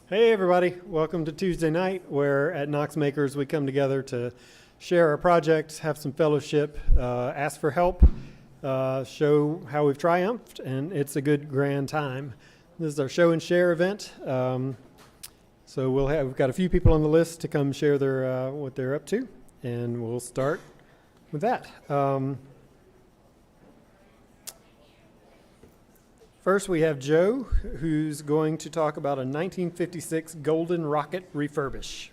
Hey everybody, welcome to Tuesday night where at Knox Makers we come together to share our projects, have some fellowship, ask for help, show how we've triumphed, and it's a good grand time. This is our show and share event. So we've got a few people on the list to come share their what they're up to, and we'll start with that. First, we have Joe, who's going to talk about a 1956 Golden Rocket refurbish.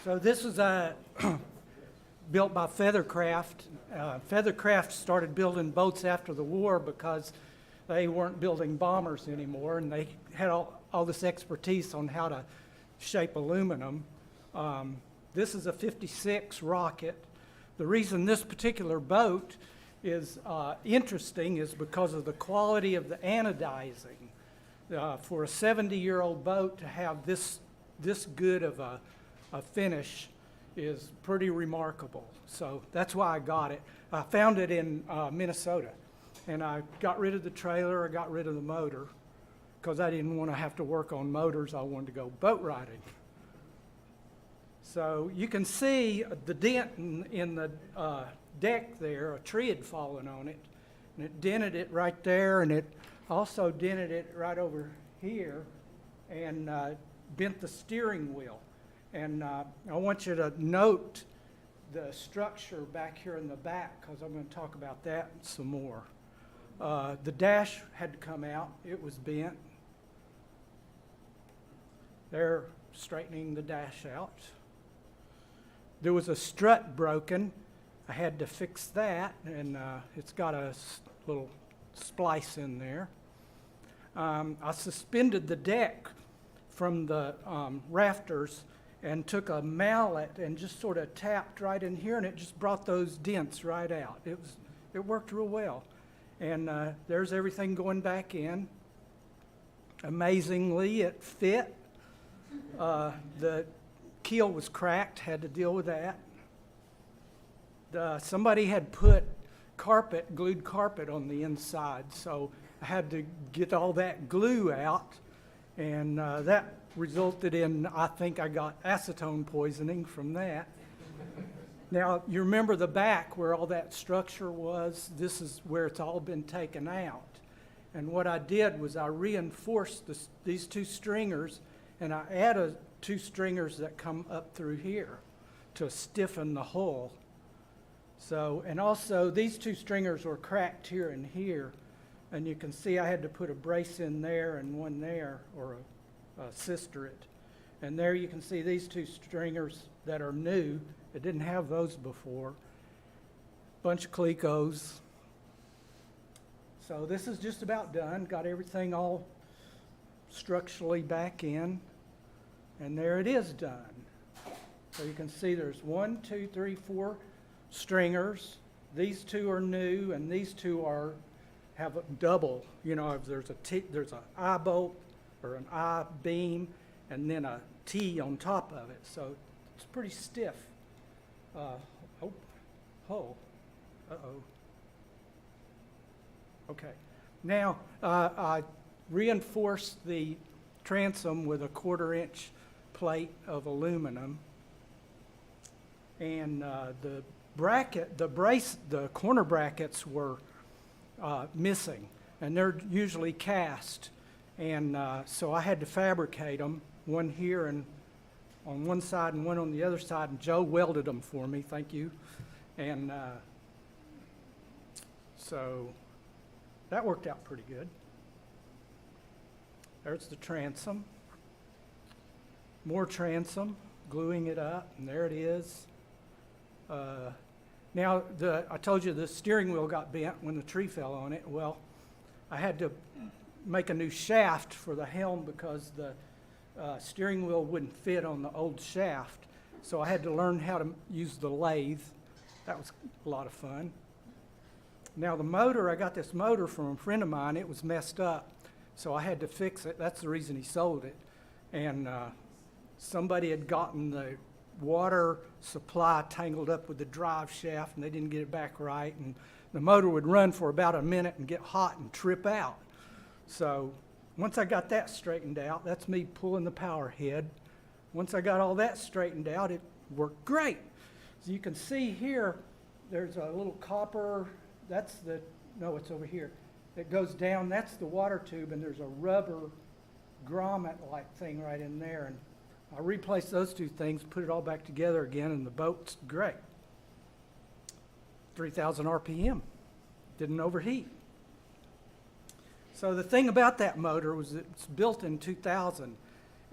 So this was built by Feathercraft. Feathercraft started building boats after the war because they weren't building bombers anymore, and they had all this expertise on how to shape aluminum. This is a 56 rocket. The reason this particular boat is interesting is because of the quality of the anodizing. For a 70-year-old boat to have this good of a finish is pretty remarkable. So that's why I got it. I found it in Minnesota. And I got rid of the trailer, I got rid of the motor, because I didn't want to have to work on motors, I wanted to go boat riding. So you can see the dent in the deck there. A tree had fallen on it, and it dented it right there, and it also dented it right over here, and bent the steering wheel. And I want you to note the structure back here in the back, because I'm going to talk about that some more. The dash had to come out. It was bent. They're straightening the dash out. There was a strut broken. I had to fix that, and it's got a little splice in there. I suspended the deck from the rafters and took a mallet and just sort of tapped right in here, and it just brought those dents right out. It worked real well. And there's everything going back in. Amazingly, it fit. The keel was cracked, had to deal with that. Somebody had put glued carpet on the inside, so I had to get all that glue out, and that resulted in, I think I got acetone poisoning from that. Now, you remember the back where all that structure was? This is where it's all been taken out. And what I did was I reinforced these two stringers, and I added two stringers that come up through here to stiffen the hull. So, and also these two stringers were cracked here and here, and you can see I had to put a brace in there and one there, or a sister it. And there you can see these two stringers that are new. It didn't have those before. Bunch of Clecos. So this is just about done. Got everything all structurally back in. And there it is done. So you can see there's 1, 2, 3, 4 stringers. These two are new, and these two have a double. You know, if there's an eye bolt or an eye beam, and then a T on top of it. So it's pretty stiff. Okay. Now, I reinforced the transom with a 1/4-inch plate of aluminum. And the corner brackets were missing, and they're usually cast. And so I had to fabricate them, one here and on one side and one on the other side, and Joe welded them for me, thank you. And so that worked out pretty good. There's the transom. More transom, gluing it up, and there it is. Now, I told you the steering wheel got bent when the tree fell on it. Well, I had to make a new shaft for the helm because the steering wheel wouldn't fit on the old shaft. So I had to learn how to use the lathe. That was a lot of fun. Now the motor, I got this motor from a friend of mine. It was messed up, so I had to fix it. That's the reason he sold it. And somebody had gotten the water supply tangled up with the drive shaft and they didn't get it back right, and the motor would run for about a minute and get hot and trip out. So once I got that straightened out, that's me pulling the power head. Once I got all that straightened out, it worked great. So you can see here, there's a little copper, it's over here. It goes down, that's the water tube, and there's a rubber grommet-like thing right in there. And I replaced those two things, put it all back together again, and the boat's great. 3,000 RPM, didn't overheat. So the thing about that motor was it's built in 2000,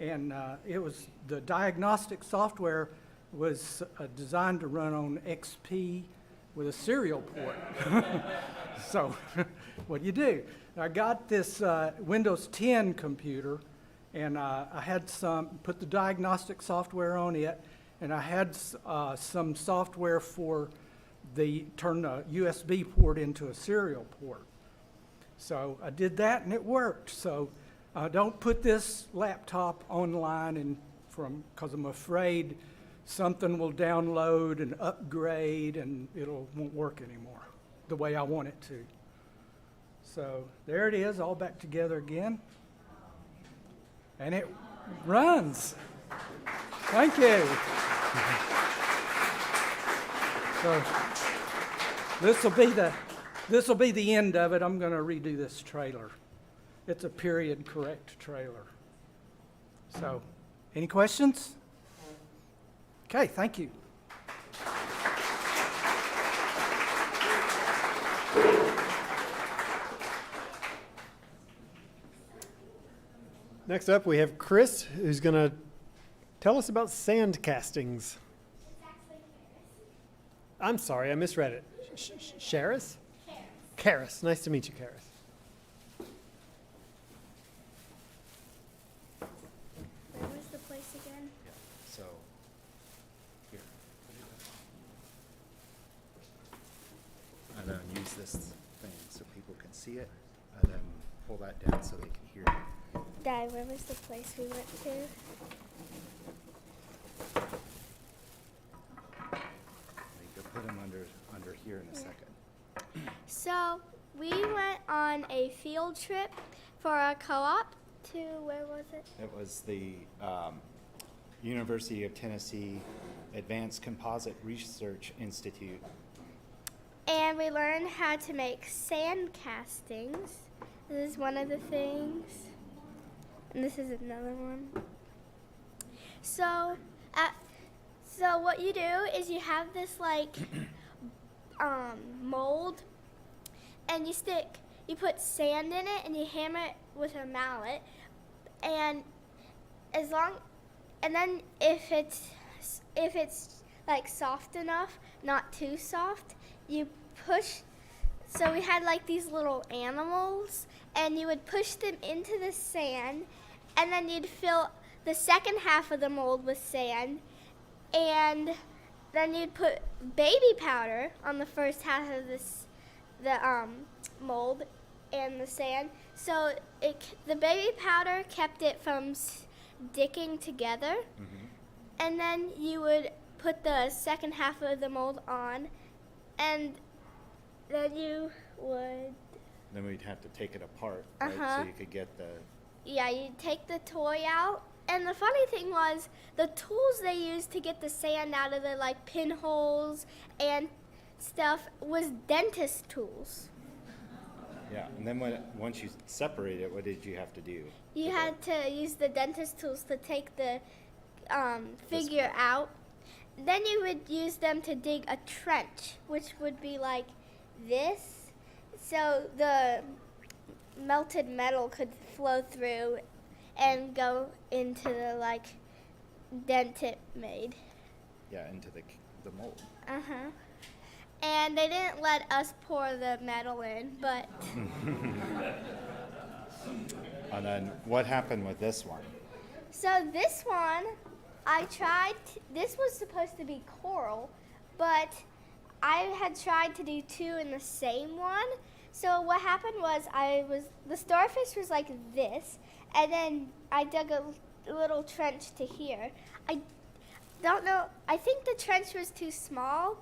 and the diagnostic software was designed to run on XP with a serial port. So what do you do? I got this Windows 10 computer, and I had put the diagnostic software on it, and I had some software for turn the USB port into a serial port. So I did that, and it worked. So don't put this laptop online because I'm afraid something will download and upgrade, and won't work anymore the way I want it to. So there it is, all back together again. And it runs. Thank you. So this will be the end of it. I'm going to redo this trailer. It's a period correct trailer. So, any questions? Okay, thank you. Next up, we have Chris, who's going to tell us about sand castings. I'm sorry, I misread it. Sharis? Karis. Nice to meet you, Karis. Where was the place again? So, here. And then use this thing so people can see it, and then pull that down so they can hear it. Dad, where was the place we went to? You could put them under here in a second. So we went on a field trip for a co-op to, where was it? It was the University of Tennessee Advanced Composite Research Institute. And we learned how to make sand castings. This is one of the things. And this is another one. So what you do is you have this like mold, and you put sand in it, and you hammer it with a mallet, and then if it's like soft enough, not too soft, you push. So we had like these little animals, and you would push them into the sand, and then you'd fill the second half of the mold with sand, and then you'd put baby powder on the first half of the mold and the sand. So the baby powder kept it from sticking together, and then you would put the second half of the mold on, and then you would... Then we'd have to take it apart, right? So you could get the... Yeah, you'd take the toy out. And the funny thing was, the tools they used to get the sand out of the like pinholes and stuff was dentist tools. Yeah, and then once you separate it, what did you have to do? You had to use the dentist tools to take the figure out. Then you would use them to dig a trench, which would be like this, so the melted metal could flow through and go into the like dent it made. Yeah, into the mold. And they didn't let us pour the metal in, but And then what happened with this one? so this one this was supposed to be coral, but I had tried to do two in the same one. So what happened was the starfish was like this, and then I dug little trench to here. I don't know. I think the trench was too small,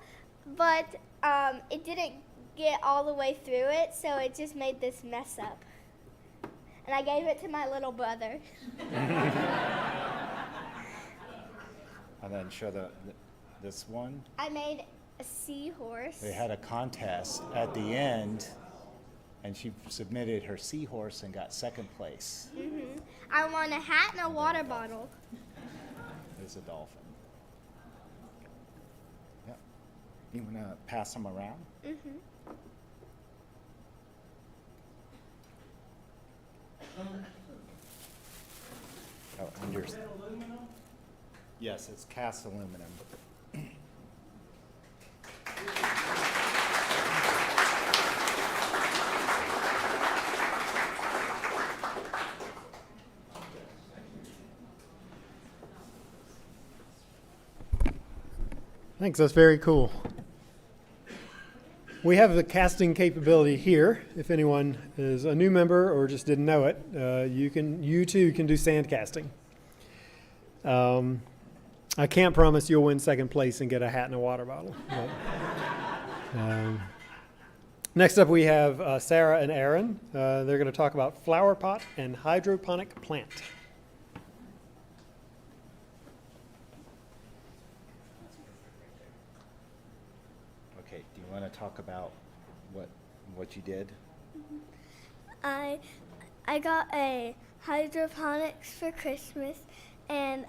but it didn't get all the way through it, so it just made this mess up. And I gave it to my little brother. And then show this one. I made a seahorse. They had a contest at the end, and she submitted her seahorse and got second place. I won a hat and a water bottle. There's a dolphin. Yep. You want to pass them around? Oh, and yours. Yes, it's cast aluminum. Thanks, that's very cool. We have the casting capability here. If anyone is a new member or just didn't know it, you too can do sand casting. I can't promise you'll win second place and get a hat and a water bottle. But, next up we have Sarah and Aaron. They're going to talk about flower pot and hydroponic plant. Okay, do you want to talk about what you did? I got a hydroponics for Christmas, and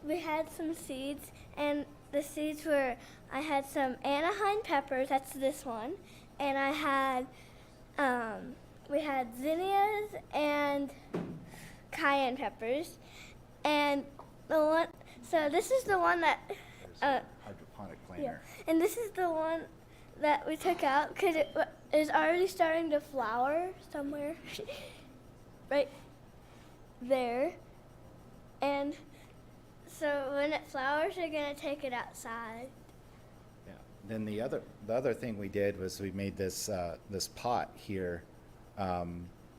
we had some seeds, and the seeds were, I had some Anaheim peppers, that's this one, and I had, we had zinnias and cayenne peppers, and the one, so this is the one that, There's a hydroponic planter. and this is the one that we took out because it is already starting to flower somewhere right there. And so when it flowers, they're going to take it outside. Yeah. Then the other thing we did was we made this this pot here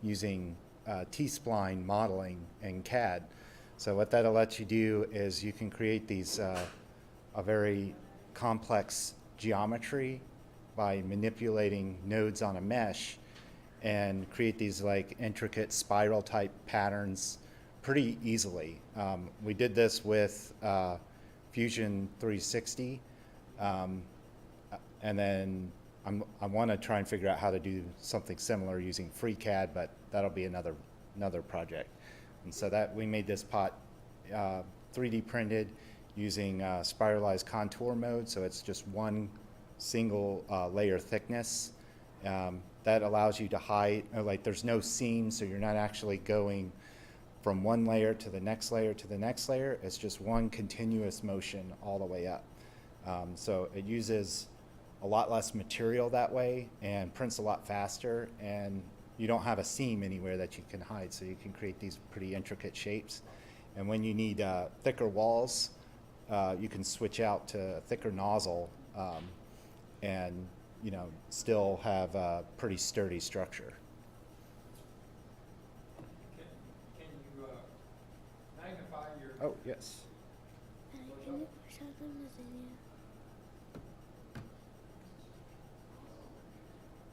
using T-spline modeling and CAD. So what that'll let you do is you can create these a very complex geometry by manipulating nodes on a mesh and create these like intricate spiral type patterns pretty easily. We did this with Fusion 360, and then I want to try and figure out how to do something similar using FreeCAD, but that'll be another project. And so that we made this pot 3D printed using spiralized contour mode, so it's just one single layer thickness. That allows you to hide, like there's no seam, so you're not actually going from one layer to the next layer to the next layer. It's just one continuous motion all the way up. So it uses a lot less material that way and prints a lot faster, and you don't have a seam anywhere that you can hide, so you can create these pretty intricate shapes. And when you need thicker walls, you can switch out to a thicker nozzle and still have a pretty sturdy structure. Can you magnify your... Oh, yes. Can you show them the zinnia?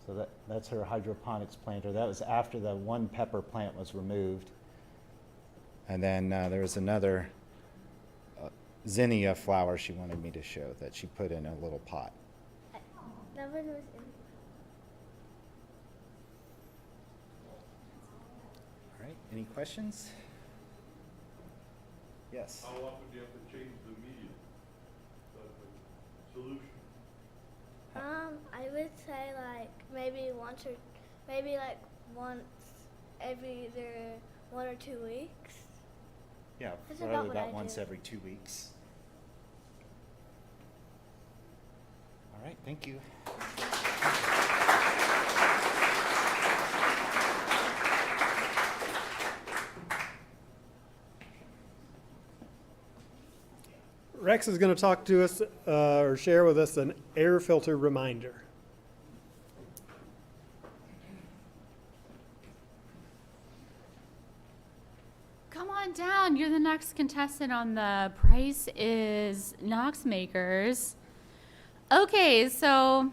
So that's her hydroponics planter. That was after the one pepper plant was removed. And then there was another zinnia flower she wanted me to show that she put in a little pot. That one was in. All right, any questions? Yes. How often do you have to change the medium, the solution? I would say maybe once every either 1 or 2 weeks. Yeah, That's probably about what about I once do. every 2 weeks. All right, thank you. Rex is going to talk to us or share with us an air filter reminder. Come on down. on. You're the next contestant on the price is Knox Makers. Okay, so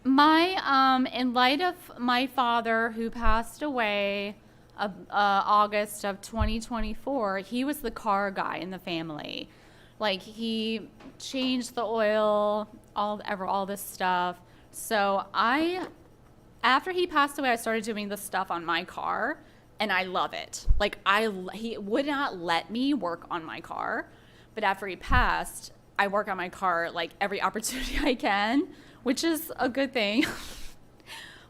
in light of my father who passed away August of 2024, he was the car guy in the family. Like, he changed the oil, all this stuff. So after he passed away, I started doing this stuff on my car, and I love it. Like, he would not let me work on my car, but after he passed, I work on my car like every opportunity I can, which is a good thing.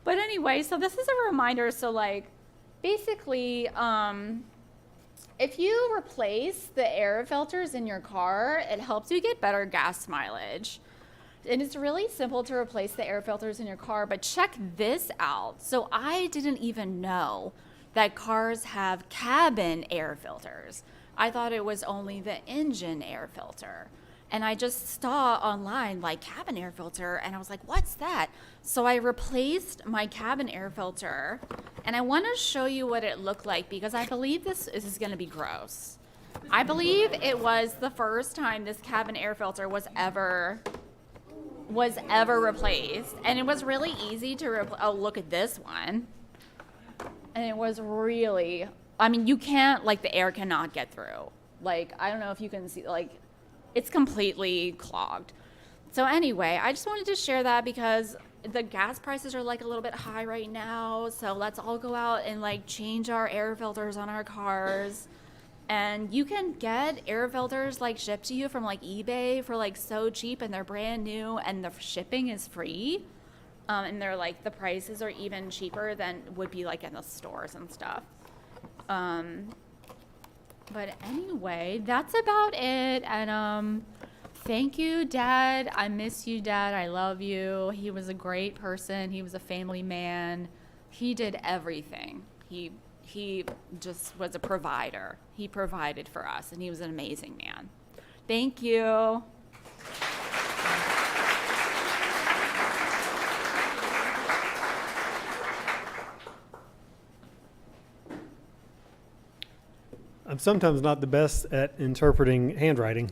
But anyway, so this is a reminder. So like, basically, if you replace the air filters in your car, it helps you get better gas mileage. And it's really simple to replace the air filters in your car, but check this out. So I didn't even know that cars have cabin air filters. I thought it was only the engine air filter. And I just saw online, like, cabin air filter, and I was like, what's that? So I replaced my cabin air filter, and I want to show you what it looked like, because I believe this is going to be gross. I believe it was the first time this cabin air filter was ever replaced, and it was really easy to oh, look at this one. And it was really, I mean, you can't, like, the air cannot get through. Like, I don't know if you can see, like, it's completely clogged. So anyway, I just wanted to share that because the gas prices are like a little bit high right now. So let's all go out and like change our air filters on our cars. And you can get air filters like shipped to you from like eBay for like so cheap, and they're brand new, and the shipping is free. And they're like, the prices are even cheaper than would be like in the stores and stuff. But anyway, that's about it. And thank you, Dad. I miss you, Dad. I love you. He was a great person. He was a family man. He did everything. He just was a provider. He provided for us, and he was an amazing man. Thank you. I'm sometimes not the best at interpreting handwriting.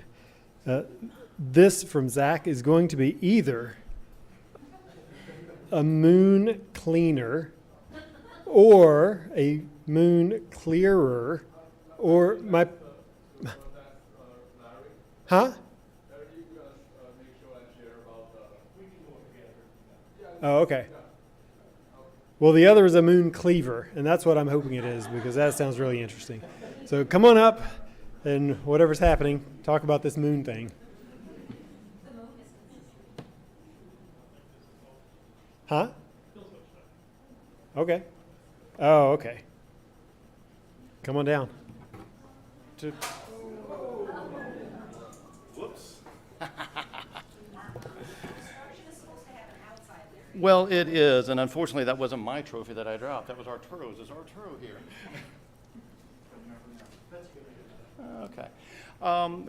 This from Zach is going to be either a moon cleaner or a moon clearer or my... Huh? Oh, okay. Well, the other is a moon cleaver, and that's what I'm hoping it is, because that sounds really interesting. So come on up, and whatever's happening, talk about this moon thing. Huh? Okay. Oh, okay. Come on down. Whoops. Well, it is, and unfortunately, that wasn't my trophy that I dropped. That was Arturo's. Is Arturo here? Okay.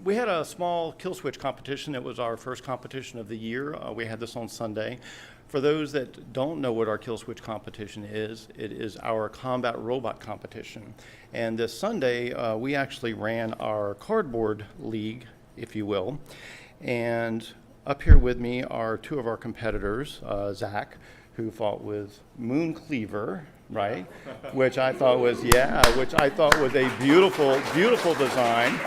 We had a small kill switch competition. It was our first competition of the year. We had this on Sunday. For those that don't know what our kill switch competition is, it is our combat robot competition. And this Sunday, we actually ran our cardboard league, if you will. And up here with me are two of our competitors, Zach, who fought with Moon Cleaver, right? Which I thought was a beautiful, beautiful design.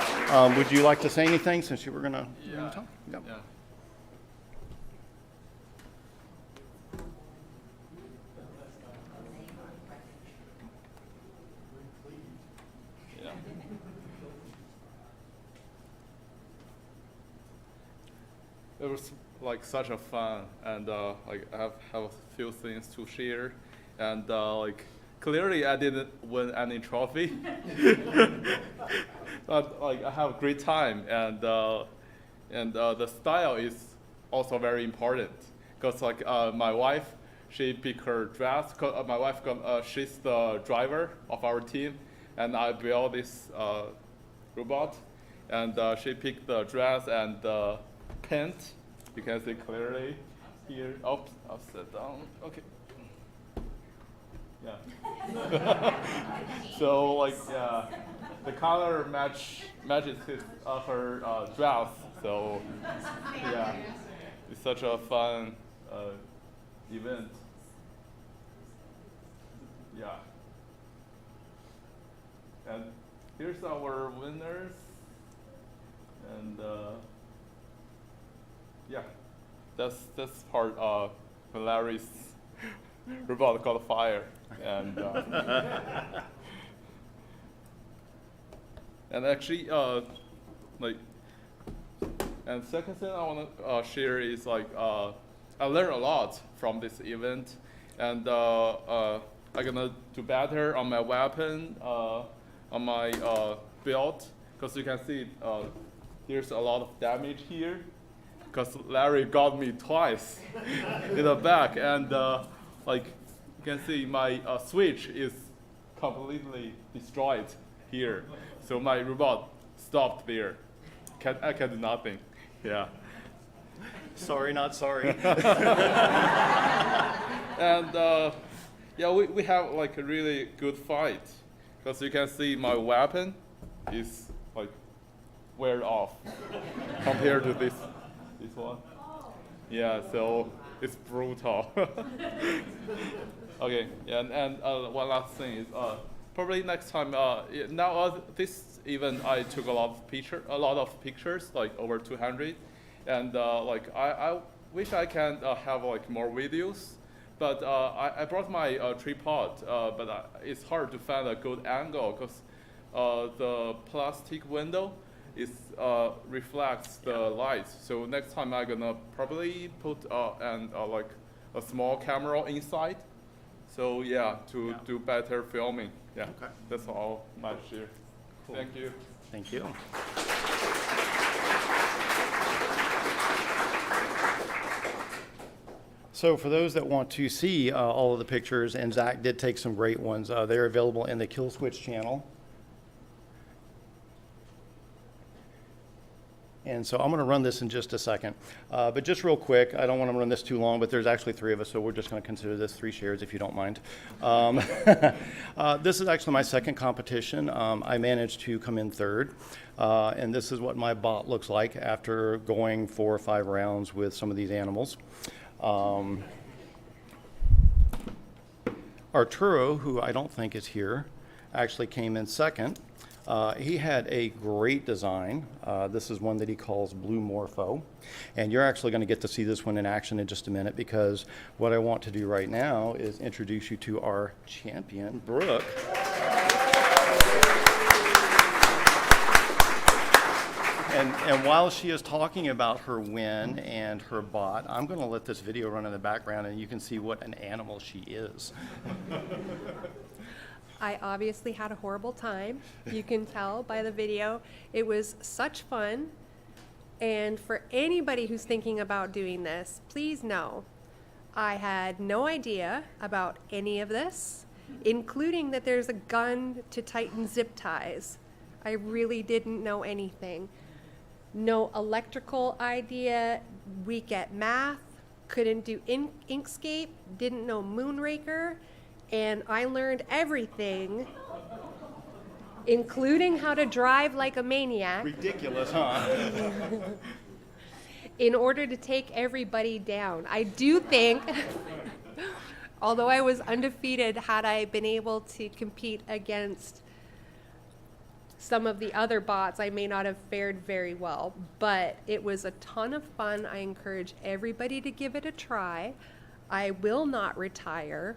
Would you like to say anything since you were gonna talk? Yep. Yeah. It was like such a fun, and like I have a few things to share, and like clearly I didn't win any trophy, but like I have a great time, and the style is also very important, because like my wife, she picked her dress. Cause my wife she's the driver of our team, and I built this robot, and she picked the dress and the paint. You can see clearly here. Oops, I'll sit down. Okay. Yeah. So like yeah. the color matches her dress. So yeah, it's such a fun event. Yeah. And here's our winners. And yeah, that's part of Larry's robot called Fire. And and actually, like, and second thing I want to share is like I learned a lot from this event, and I'm gonna do better on my weapon, on my belt, because you can see there's a lot of damage here, because Larry got me twice in the back, and like you can see my switch is completely destroyed here, so my robot stopped there. I can do nothing. Yeah. Sorry, not sorry. And yeah, we have like a really good fight, because you can see my weapon is like wear off compared to this one. Yeah, so it's brutal. Okay, yeah, and one last thing is probably next time. Now this event I took a lot of pictures, like over 200, and like I wish I can have like more videos. But I brought my tripod, but it's hard to find a good angle because the plastic window reflects the light. So next time I'm gonna probably put like a small camera inside. So yeah, to do better filming. Yeah, Okay. That's all my share. Cool. Thank you. Thank you. So for those that want to see all of the pictures, and Zach did take some great ones, they're available in the Kill Switch channel. And so I'm going to run this in just a second. But just real quick, I don't want to run this too long, but there's actually 3 of us, so we're just going to consider this 3 shares if you don't mind. This is actually my second competition. I managed to come in 3rd. And this is what my bot looks like after going 4 or 5 rounds with some of these animals. Arturo, who I don't think is here, actually came in 2nd. He had a great design. This is one that he calls Blue Morpho. And you're actually going to get to see this one in action in just a minute, because what I want to do right now is introduce you to our champion, Brooke. And while she is talking about her win and her bot, I'm going to let this video run in the background and you can see what an animal she is. I obviously had a horrible time. You can tell by the video. It was such fun. And for anybody who's thinking about doing this, please know I had no idea about any of this, including that there's a gun to tighten zip ties. I really didn't know anything. No electrical idea, weak at math, couldn't do Inkscape, didn't know Moonraker, and I learned everything, including how to drive like a maniac. Ridiculous, huh? In order to take everybody down. I do think, although I was undefeated, had I been able to compete against some of the other bots, I may not have fared very well, but it was a ton of fun. I encourage everybody to give it a try. I will not retire.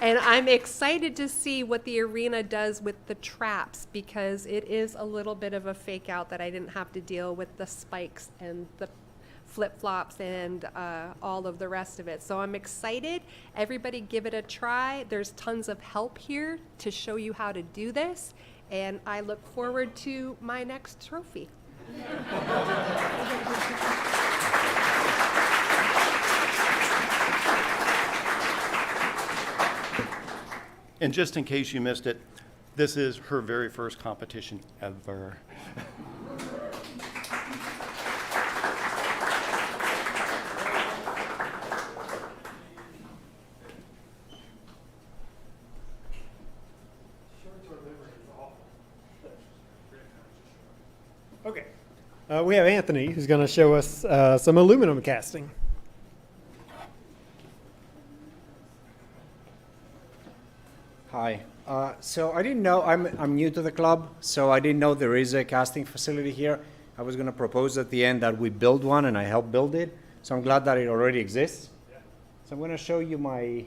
And I'm excited to see what the arena does with the traps, because it is a little bit of a fake out that I didn't have to deal with the spikes and the flip-flops and all of the rest of it. So I'm excited. Everybody give it a try. There's tons of help here to show you how to do this, and I look forward to my next trophy. And just in case you missed it, this is her very first competition ever. We have Anthony, who's going to show us some aluminum casting. Hi. So I didn't know, I'm new to the club, so I didn't know there is a casting facility here. I was going to propose at the end that we build one, and I helped build it. So I'm glad that it already exists. So I'm going to show you my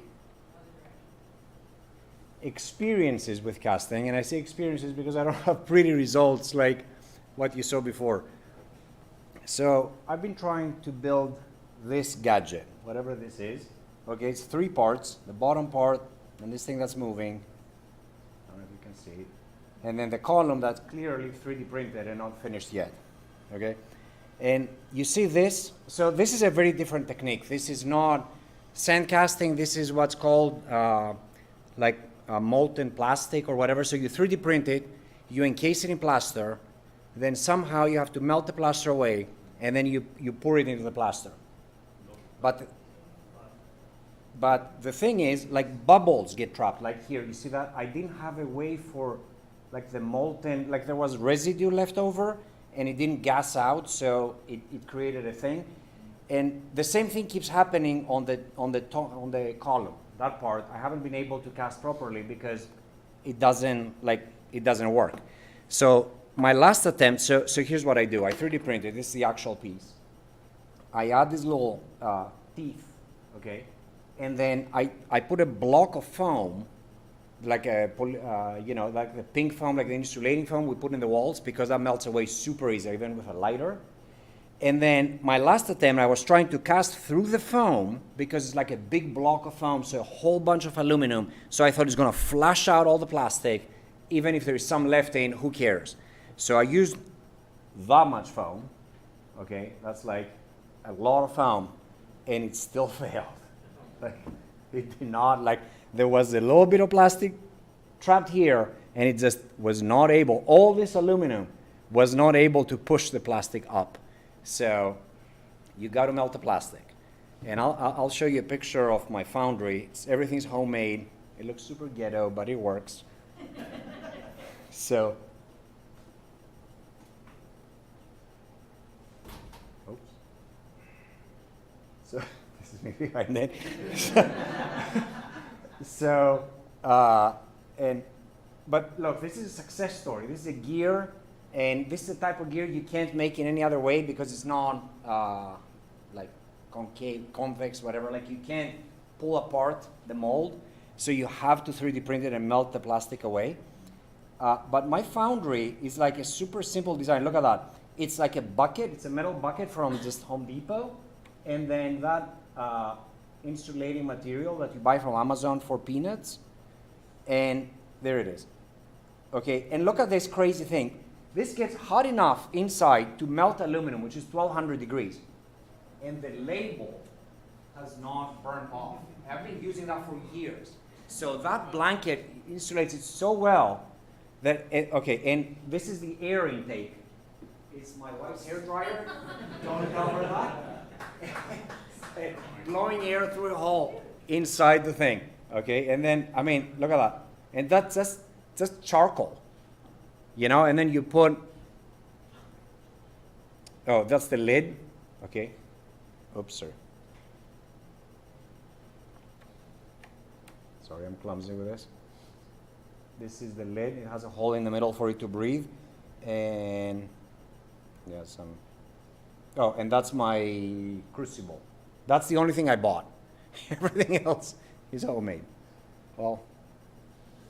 experiences with casting. And I say experiences because I don't have pretty results like what you saw before. So I've been trying to build this gadget, whatever this is. Okay, it's 3 parts. The bottom part, and this thing that's moving. I don't know if you can see it. And then the column that's clearly 3D printed and not finished yet. Okay? And you see this? So this is a very different technique. This is not sand casting. This is what's called like molten plastic or whatever. So you 3D print it, you encase it in plaster, then somehow you have to melt the plaster away, and then you pour it into the plaster. But the thing is, like bubbles get trapped. Like here, you see that? I didn't have a way for like the molten, like there was residue left over, and it didn't gas out, so it created a thing. And the same thing keeps happening on the column. That part, I haven't been able to cast properly because it doesn't work. So my last attempt, so here's what I do. I 3D print it. This is the actual piece. I add these little teeth, okay? And then I put a block of foam, like like the pink foam, like the insulating foam we put in the walls, because that melts away super easy, even with a lighter. And then my last attempt, I was trying to cast through the foam because it's like a big block of foam, so a whole bunch of aluminum. So I thought it's going to flash out all the plastic. Even if there's some left in, who cares? So I used that much foam. Okay, that's like a lot of foam, and it still failed. Like, it did not, like, there was a little bit of plastic trapped here, and it just was not able, all this aluminum was not able to push the plastic up. So you got to melt the plastic. And I'll show you a picture of my foundry. Everything's homemade. It looks super ghetto, but it works. So, oops. So this is me behind it. But look, this is a success story. This is a gear. And this is the type of gear you can't make in any other way because it's not like concave, convex, whatever. Like you can't pull apart the mold, so you have to 3D print it and melt the plastic away. But my foundry is like a super simple design. Look at that. It's like a bucket. It's a metal bucket from just Home Depot. And then that insulating material that you buy from Amazon for peanuts. And there it is. Okay, and look at this crazy thing. This gets hot enough inside to melt aluminum, which is 1200 degrees. And the label has not burned off. I've been using that for years. So that blanket insulates it so well that, okay, and this is the air intake. It's my wife's hair dryer. Don't tell her that. Blowing air through a hole inside the thing, okay? And then, I mean, look at that. And that's just charcoal. You know, and then you put, oh, that's the lid, okay. Oops, sorry. Sorry, I'm clumsy with this. This is the lid. It has a hole in the middle for it to breathe. And, yeah, oh, and that's my crucible. That's the only thing I bought. Everything else is homemade. Well,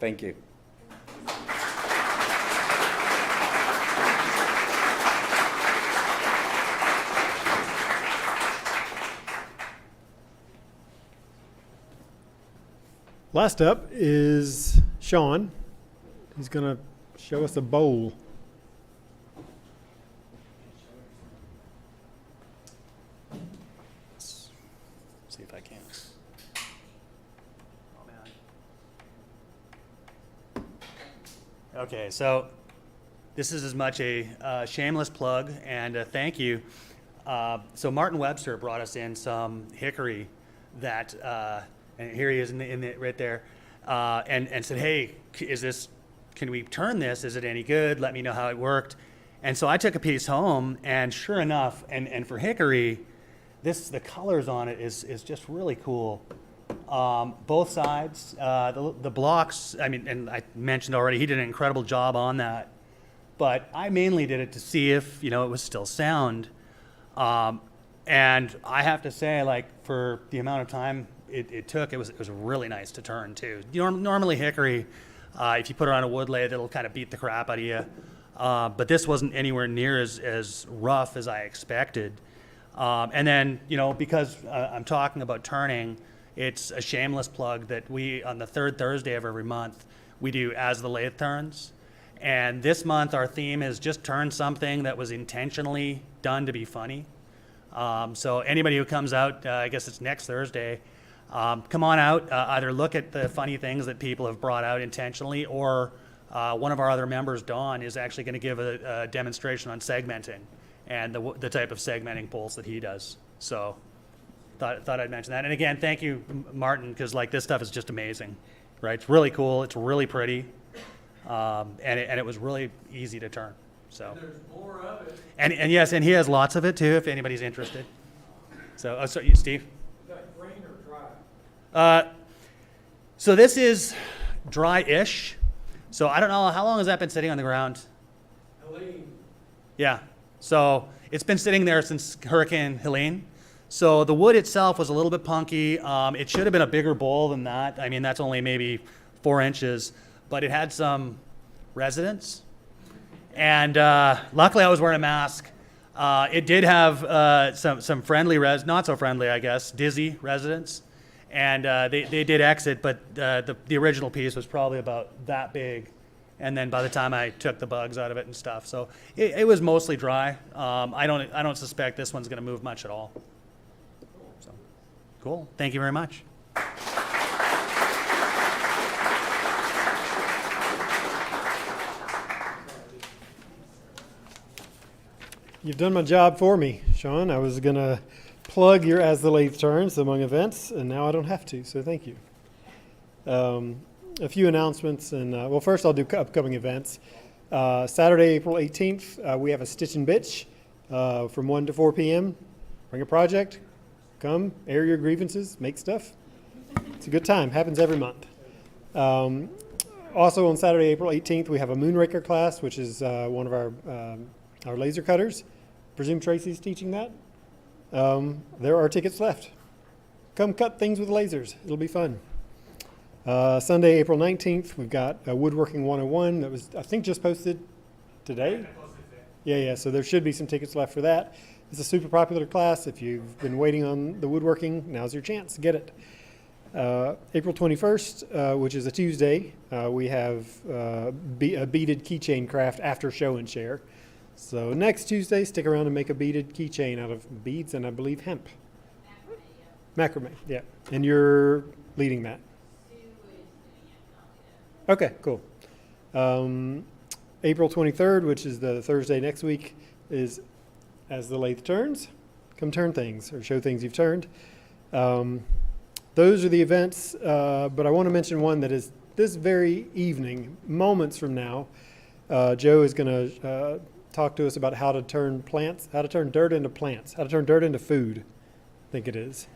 thank you. Last up is Sean. He's going to show us a bowl. Let's see if I can. Okay, so this is as much a shameless plug and a thank you. So Martin Webster brought us in some hickory that, and here he is in the right there, and said, hey, can we turn this? Is it any good? Let me know how it worked. And so I took a piece home, and sure enough, and for hickory, the colors on it is just really cool. Both sides, the blocks, I mean, and I mentioned already, he did an incredible job on that. But I mainly did it to see if, it was still sound. And I have to say, like, for the amount of time it took, it was really nice to turn too. Normally hickory, if you put it on a wood lathe, it'll kind of beat the crap out of you. But this wasn't anywhere near as rough as I expected. And then, because I'm talking about turning, it's a shameless plug that we, on the third Thursday of every month, we do As the Lathe Turns. And this month our theme is just turn something that was intentionally done to be funny. So anybody who comes out, I guess it's next Thursday, come on out, either look at the funny things that people have brought out intentionally, or one of our other members, Don, is actually going to give a demonstration on segmenting and the type of segmenting pulls that he does. So thought I'd mention that. And again, thank you, Martin, because like this stuff is just amazing, right? It's really cool. It's really pretty. And it was really easy to turn. So. There's more of it. And yes, and he has lots of it too, if anybody's interested. So, Steve? Is that green or dry? So this is dry-ish. So I don't know, how long has that been sitting on the ground? Helene. Yeah. So it's been sitting there since Hurricane Helene. So the wood itself was a little bit punky. It should have been a bigger bowl than that. I mean, that's only maybe 4 inches, but it had some residence. And luckily I was wearing a mask. It did have some friendly not so friendly, I guess, dizzy residents. And they did exit, but the original piece was probably about that big. And then by the time I took the bugs out of it and stuff, so it was mostly dry. I don't suspect this one's going to move much at all. So, cool. Thank you very much. You've done my job for me, Sean. I was going to plug your As the Lathe Turns among events, and now I don't have to, so thank you. A few announcements, and well, first I'll do upcoming events. Saturday, April 18th, we have a Stitch and Bitch from 1 to 4 p.m. Bring a project, come, air your grievances, make stuff. It's a good time, happens every month. Also on Saturday, April 18th, we have a Moonraker class, which is one of our laser cutters. Presume Tracy's teaching that. There are tickets left. Come cut things with lasers. It'll be fun. Sunday, April 19th, we've got a Woodworking 101 that was, I think, just posted today. Yeah, so there should be some tickets left for that. It's a super popular class. If you've been waiting on the woodworking, now's your chance to get it. April 21st, which is a Tuesday, we have a beaded keychain craft after show and share. So next Tuesday, stick around and make a beaded keychain out of beads and I believe hemp. Macrame, yeah. And you're leading that. Okay, cool. April 23rd, which is the Thursday next week, is As the Lathe Turns. Come turn things or show things you've turned. Those are the events, but I want to mention one that is this very evening, moments from now. Joe is going to talk to us about how to turn dirt into plants, how to turn dirt into food, I think it is.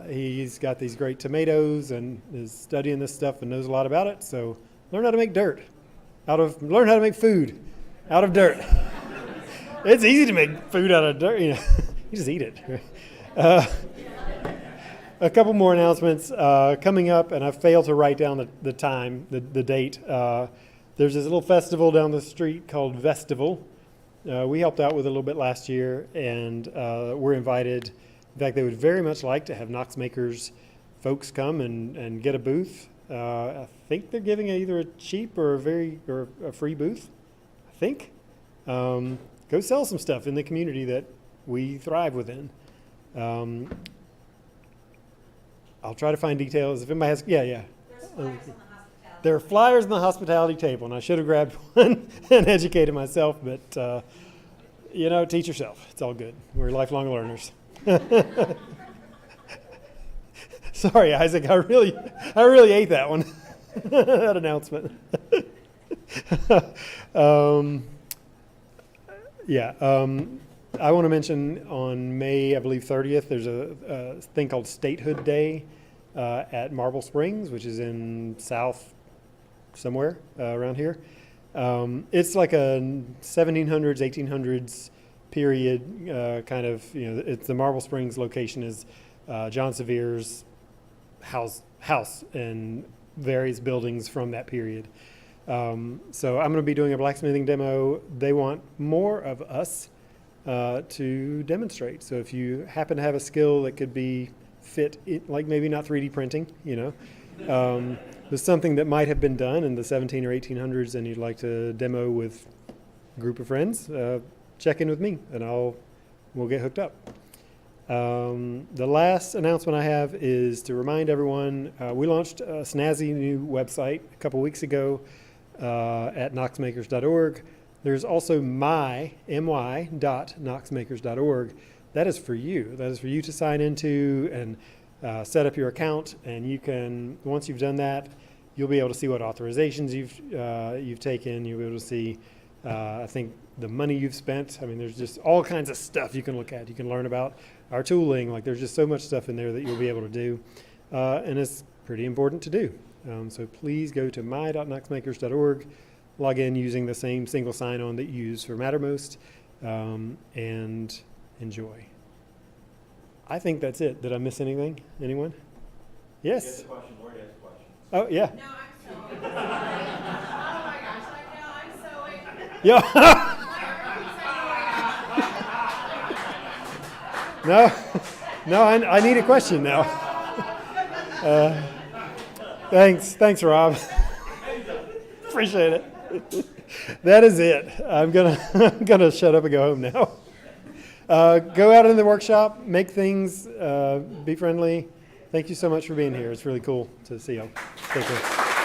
He's got these great tomatoes and is studying this stuff and knows a lot about it. So learn how to make dirt learn how to make food out of dirt. It's easy to make food out of dirt, you just eat it. A couple more announcements coming up, and I failed to write down the time, the date. There's this little festival down the street called Vestival. We helped out with it a little bit last year, and we're invited. In fact, they would very much like to have Knox Makers folks come and get a booth. I think they're giving either a cheap or a free booth, I think. Go sell some stuff in the community that we thrive within. I'll try to find details. If anybody has, yeah. There are flyers on the hospitality table, and I should have grabbed one and educated myself, but teach yourself. It's all good. We're lifelong learners. Sorry, Isaac. I really ate that one. That announcement. Yeah. I want to mention on May, I believe 30th, there's a thing called Statehood Day at Marble Springs, which is in South somewhere around here. It's like a 1700s, 1800s period kind of, it's the Marble Springs location is John Severe's house and various buildings from that period. So I'm going to be doing a blacksmithing demo. They want more of us to demonstrate. So if you happen to have a skill that could be fit, like maybe not 3D printing, there's something that might have been done in the 17 or 1800s and you'd like to demo with a group of friends, check in with me and we'll get hooked up. The last announcement I have is to remind everyone, we launched a snazzy new website a couple weeks ago at knoxmakers.org. There's also my.knoxmakers.org. That is for you. That is for you to sign into and set up your account. And you can, once you've done that, you'll be able to see what authorizations you've taken. You'll be able to see, I think, the money you've spent. I mean, there's just all kinds of stuff you can look at. You can learn about our tooling. Like, there's just so much stuff in there that you'll be able to do. And it's pretty important to do. So please go to my.knoxmakers.org, log in using the same single sign-on that you use for Mattermost, and enjoy. I think that's it. Did I miss anything? Anyone? Yes? Oh, yeah. No, I'm sewing. Oh my gosh, I'm sewing. Yeah. No, I need a question now. Thanks, Rob. Appreciate it. That is it. I'm gonna shut up and go home now. Go out in the workshop, make things, be friendly. Thank you so much for being here. It's really cool to see y'all. Take care.